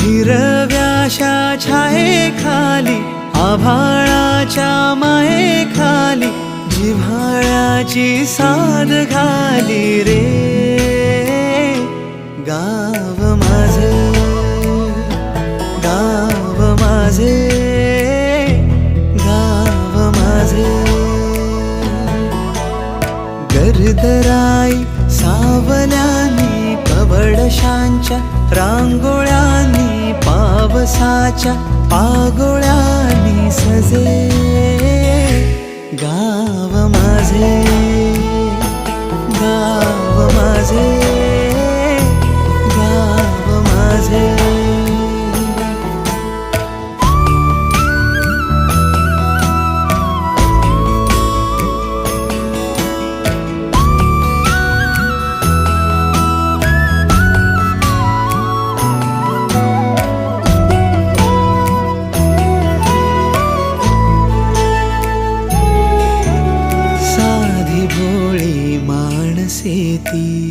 हिरव्याशा छायेखाली आभाळाच्या मायेखाली जिव्हाळ्याची साद घाली रे गाव माझे, गाव माझे, गाव माझे. गर्दराई सावल्यानी कवडशांच्या रांगोळ्यांनी पावसाच्या पागोळ्यांनी सजे गाव माझे, गाव माझे, गाव माझे. साधी भोळी माणसे ती